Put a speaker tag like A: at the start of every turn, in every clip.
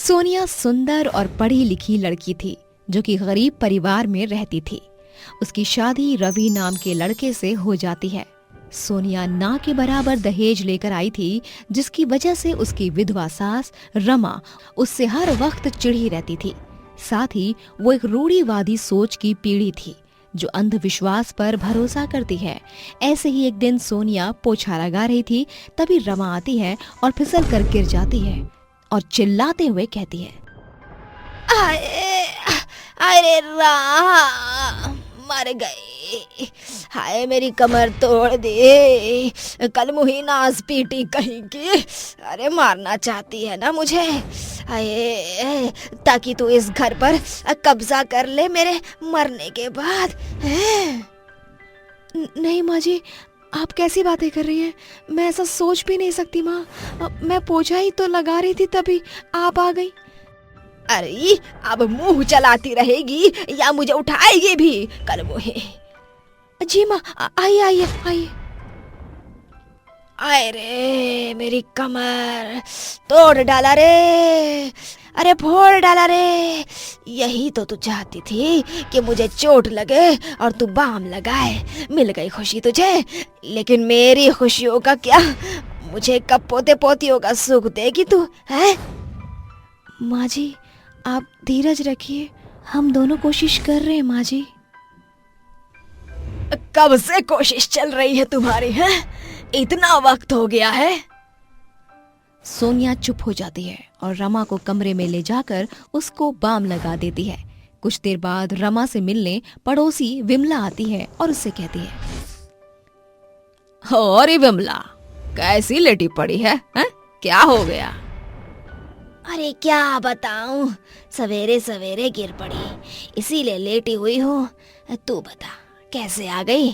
A: सोनिया सुंदर और पढ़ी लिखी लड़की थी जो कि गरीब परिवार में रहती थी। उसकी शादी रवि नाम के लड़के से हो जाती है। सोनिया ना के बराबर दहेज लेकर आई थी, जिसकी वजह से उसकी विधवा सास रमा उससे हर वक्त चिढ़ी रहती थी। साथ ही वो एक रूढ़िवादी सोच की पीढ़ी थी जो अंधविश्वास पर भरोसा करती है। ऐसे ही एक दिन सोनिया पोछा लगा रही थी, तभी रमा आती है और फिसल कर गिर जाती है और चिल्लाते हुए कहती है,
B: अरे राम, मर गई। हाय मेरी कमर तोड़ दी, कल मुही नाज पीटी कहीं की। अरे मारना चाहती है ना मुझे, हाय, ताकि तू इस घर पर कब्जा कर ले मेरे मरने के बाद।
A: नहीं माँ जी, आप कैसी बातें कर रही हैं? मैं ऐसा सोच भी नहीं सकती माँ। मैं पोछा ही तो लगा रही थी, तभी आप आ गई।
B: अरे अब मुंह चलाती रहेगी या मुझे उठाएगी भी कल मुही?
A: जी माँ, आइए आइए आइए।
B: आए रे मेरी कमर, तोड़ डाला रे, अरे फोड़ डाला रे। यही तो तू चाहती थी कि मुझे चोट लगे और तू बाम लगाए। मिल गई खुशी तुझे, लेकिन मेरी खुशियों का क्या? मुझे कब पोते पोतियों का सुख देगी तू है?
A: माँ जी, आप धीरज रखिए, हम दोनों कोशिश कर रहे हैं माँ जी।
B: कब से कोशिश चल रही है तुम्हारी? है इतना वक्त हो गया है?
A: सोनिया चुप हो जाती है और रमा को कमरे में ले जाकर उसको बाम लगा देती है। कुछ देर बाद रमा से मिलने पड़ोसी विमला आती है और उससे कहती है,
B: अरे विमला, कैसी लेटी पड़ी है? क्या हो गया? अरे क्या बताऊं, सवेरे सवेरे गिर पड़ी, इसीलिए लेटी हुई हूँ। तू बता कैसे आ गई?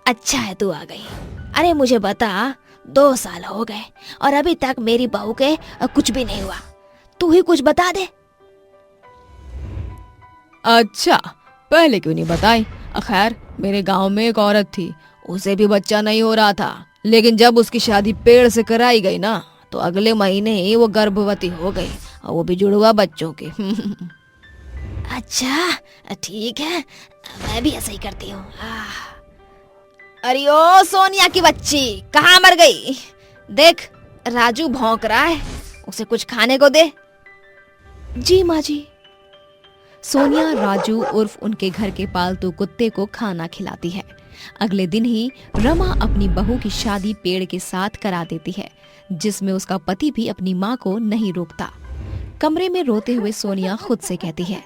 B: अच्छा है तू आ गई। अरे मुझे बता, 2 साल हो गए और अभी तक मेरी बहू के कुछ भी नहीं हुआ। तू ही कुछ बता दे।
C: अच्छा, पहले क्यों नहीं बताई? खैर, मेरे गांव में एक औरत थी, उसे भी बच्चा नहीं हो रहा था, लेकिन जब उसकी शादी पेड़ से कराई गई ना, तो अगले महीने ही वो गर्भवती हो गई, और वो भी जुड़वा बच्चों की।
B: अच्छा ठीक है, मैं भी ऐसा ही करती हूँ। अरे ओ सोनिया की बच्ची, कहाँ मर गई? देख राजू भौंक रहा है, उसे कुछ खाने को दे।
A: जी माँ जी। सोनिया राजू उर्फ उनके घर के पालतू कुत्ते को खाना खिलाती है। अगले दिन ही रमा अपनी बहू की शादी पेड़ के साथ करा देती है, जिसमें उसका पति भी अपनी माँ को नहीं रोकता। कमरे में रोते हुए सोनिया खुद से कहती है,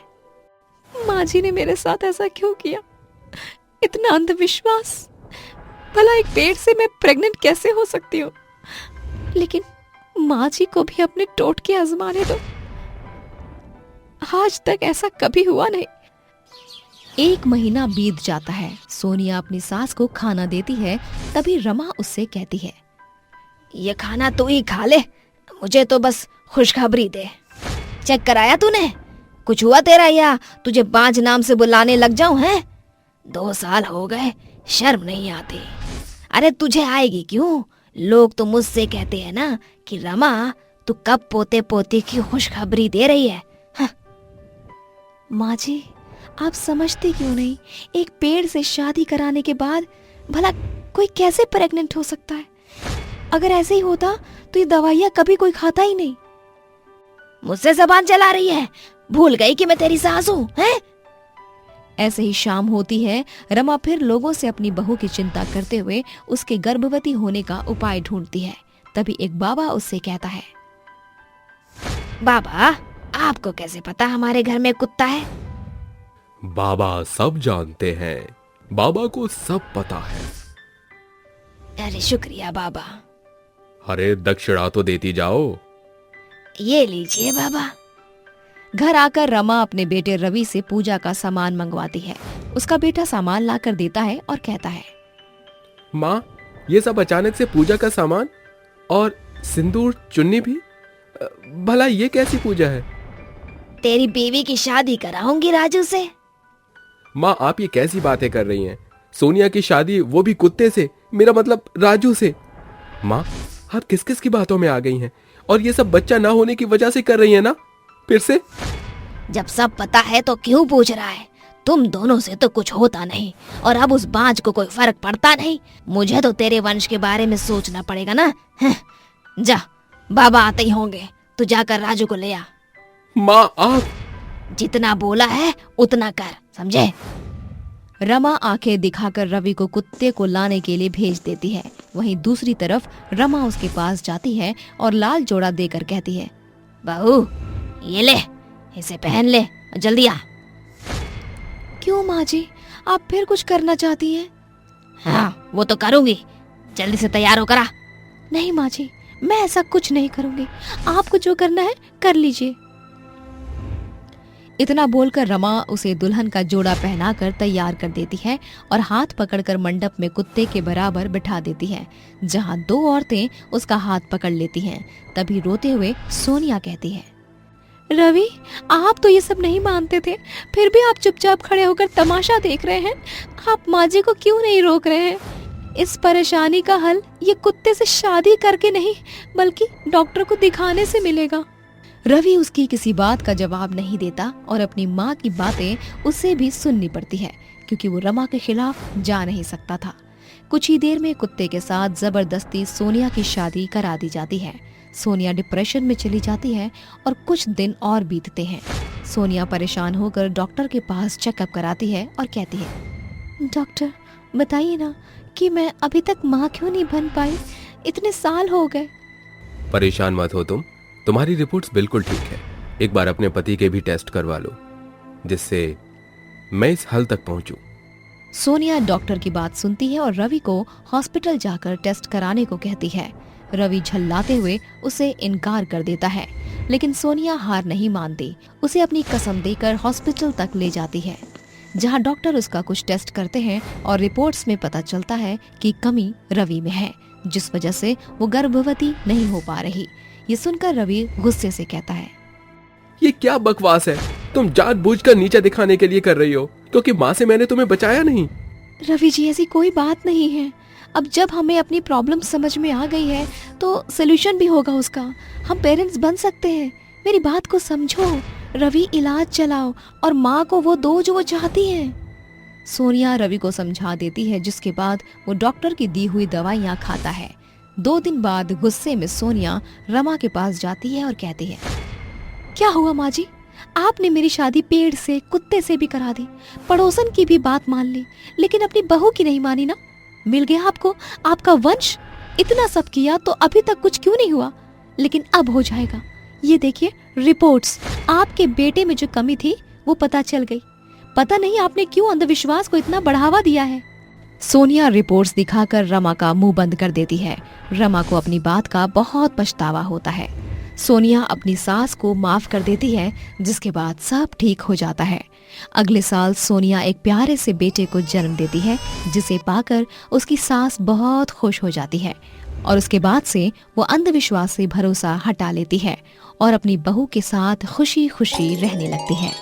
A: माँ जी ने मेरे साथ ऐसा क्यों किया? इतना अंधविश्वास। भला एक पेड़ से मैं प्रेग्नेंट कैसे हो सकती हूँ? लेकिन माँ जी को भी अपने टोटके आजमाने दो। आज तक ऐसा कभी हुआ नहीं। 1 महीना बीत जाता है। सोनिया अपनी सास को खाना देती है, तभी रमा उससे कहती है,
B: ये खाना तू ही खा ले, मुझे तो बस खुशखबरी दे। चेक कराया तूने? कुछ हुआ तेरा या तुझे बांझ नाम से बुलाने लग जाऊं? है 2 साल हो गए, शर्म नहीं आती? अरे तुझे आएगी क्यों? लोग तो मुझसे कहते हैं ना कि रमा तू कब पोते पोती की खुशखबरी दे रही है।
A: माँ जी, आप समझती क्यों नहीं? एक पेड़ से शादी कराने के बाद भला कोई कैसे प्रेग्नेंट हो सकता है? अगर ऐसे ही होता तो ये दवाइयाँ कभी कोई खाता ही नहीं।
B: मुझसे जबान चला रही है? भूल गई कि मैं तेरी सास हूँ?
A: ऐसे ही शाम होती है। रमा फिर लोगों से अपनी बहू की चिंता करते हुए उसके गर्भवती होने का उपाय ढूंढती है। तभी एक बाबा उससे कहता है,
B: बाबा, आपको कैसे पता हमारे घर में कुत्ता है?
D: बाबा सब जानते हैं, बाबा को सब पता है।
B: अरे शुक्रिया बाबा।
D: अरे दक्षिणा तो देती जाओ।
B: ये लीजिए बाबा।
A: घर आकर रमा अपने बेटे रवि से पूजा का सामान मंगवाती है। उसका बेटा सामान लाकर देता है और कहता है,
D: माँ, ये सब अचानक से पूजा का सामान और सिंदूर चुन्नी भी? भला ये कैसी पूजा है?
B: तेरी बीवी की शादी कराऊंगी राजू से।
D: माँ, आप ये कैसी बातें कर रही हैं? सोनिया की शादी, वो भी कुत्ते से, मेरा मतलब राजू से। माँ, आप किस किस की बातों में आ गई हैं? और ये सब बच्चा ना होने की वजह से कर रही हैं ना? फिर से?
B: जब सब पता है तो क्यों पूछ रहा है? तुम दोनों से तो कुछ होता नहीं और अब उस बाज को कोई फर्क पड़ता नहीं। मुझे तो तेरे वंश के बारे में सोचना पड़ेगा ना। जा, बाबा आते ही होंगे, तू जाकर राजू को ले आ।
D: माँ आप।
B: जितना बोला है उतना कर, समझे?
A: रमा आंखें दिखाकर रवि को कुत्ते को लाने के लिए भेज देती है। वहीं दूसरी तरफ रमा उसके पास जाती है और लाल जोड़ा देकर कहती है,
B: बहू ये ले, इसे पहन ले, जल्दी आ।
A: क्यों माँ जी, आप फिर कुछ करना चाहती हैं?
B: हाँ वो तो करूंगी, जल्दी से तैयार होकर आ।
A: नहीं माँ जी, मैं ऐसा कुछ नहीं करूंगी, आपको जो करना है कर लीजिए। इतना बोलकर रमा उसे दुल्हन का जोड़ा पहनाकर तैयार कर देती है और हाथ पकड़कर मंडप में कुत्ते के बराबर बिठा देती है, जहां दो औरतें उसका हाथ पकड़ लेती हैं। तभी रोते हुए सोनिया कहती है, रवि आप तो ये सब नहीं मानते थे, फिर भी आप चुपचाप खड़े होकर तमाशा देख रहे हैं। आप माँ जी को क्यों नहीं रोक रहे हैं? इस परेशानी का हल ये कुत्ते से शादी करके नहीं बल्कि डॉक्टर को दिखाने से मिलेगा। रवि उसकी किसी बात का जवाब नहीं देता और अपनी माँ की बातें उसे भी सुननी पड़ती है, क्योंकि वो रमा के खिलाफ जा नहीं सकता था। कुछ ही देर में कुत्ते के साथ जबरदस्ती सोनिया की शादी करा दी जाती है। सोनिया डिप्रेशन में चली जाती है और कुछ दिन और बीतते हैं। सोनिया परेशान होकर डॉक्टर के पास चेकअप कराती है और कहती है, डॉक्टर बताइए ना कि मैं अभी तक माँ क्यों नहीं बन पाई, इतने साल हो गए।
D: परेशान मत हो तुम, तुम्हारी रिपोर्ट्स बिल्कुल ठीक है। एक बार अपने पति के भी टेस्ट करवा लो, जिससे मैं इस हल तक पहुंचूं।
A: सोनिया डॉक्टर की बात सुनती है और रवि को हॉस्पिटल जाकर टेस्ट कराने को कहती है। रवि झल्लाते हुए उसे इनकार कर देता है, लेकिन सोनिया हार नहीं मानती। उसे अपनी कसम देकर हॉस्पिटल तक ले जाती है, जहां डॉक्टर उसका कुछ टेस्ट करते हैं और रिपोर्ट्स में पता चलता है कि कमी रवि में है, जिस वजह से वो गर्भवती नहीं हो पा रही। ये सुनकर रवि गुस्से से कहता है,
D: ये क्या बकवास है? तुम जानबूझकर नीचा दिखाने के लिए कर रही हो, क्योंकि माँ से मैंने तुम्हें बचाया नहीं।
A: रवि जी ऐसी कोई बात नहीं है। अब जब हमें अपनी प्रॉब्लम समझ में आ गई है तो सोल्यूशन भी होगा उसका। हम पेरेंट्स बन सकते हैं, मेरी बात को समझो। रवि इलाज चलाओ और माँ को वो दो जो वो चाहती है। सोनिया रवि को समझा देती है, जिसके बाद वो डॉक्टर की दी हुई दवाइयाँ खाता है। 2 दिन बाद गुस्से में सोनिया रमा के पास जाती है और कहती है, क्या हुआ माँ जी, आपने मेरी शादी पेड़ से कुत्ते से भी करा दी, पड़ोसन की भी बात मान ली, लेकिन अपनी बहू की नहीं मानी ना। मिल गया आपको आपका वंश, इतना सब किया तो अभी तक कुछ क्यों नहीं हुआ, लेकिन अब हो जाएगा। ये देखिए रिपोर्ट्स, आपके बेटे में जो कमी थी वो पता चल गई। पता नहीं आपने क्यों अंधविश्वास को इतना बढ़ावा दिया है। सोनिया रिपोर्ट्स दिखाकर रमा का मुंह बंद कर देती है। रमा को अपनी बात का बहुत पछतावा होता है। सोनिया अपनी सास को माफ कर देती है, जिसके बाद सब ठीक हो जाता है। अगले साल सोनिया एक प्यारे से बेटे को जन्म देती है, जिसे पाकर उसकी सास बहुत खुश हो जाती है और उसके बाद से वो अंधविश्वास से भरोसा हटा लेती है और अपनी बहू के साथ खुशी खुशी रहने लगती है।